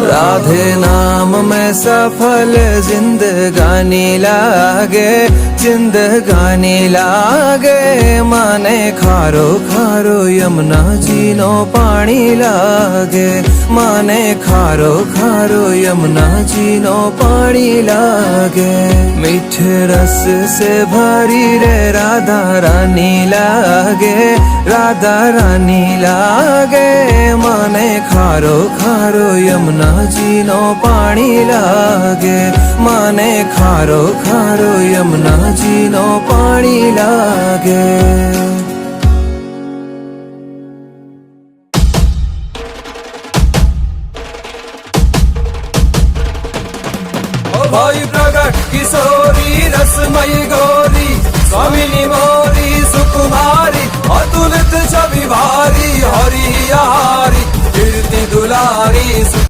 राधे नाम में सफल जिंदगानी लागे, जिंदगानी लागे। माने खारो खारो यमुना जी नो पानी लागे, माने खारो खारो यमुना जी नो पानी लागे। मीठे रस से भरी रे राधा रानी लागे, राधा रानी लागे। माने खारो खारो यमुना जी नो पानी लागे, माने खारो खारो यमुना जी नो पानी लागे। भाई प्रगट किशोरी रसमयी गौरी, स्वामिनी मोरी सुकुमारी, अतुलित छवि भारी हरि हारी कीर्ति दुलारी।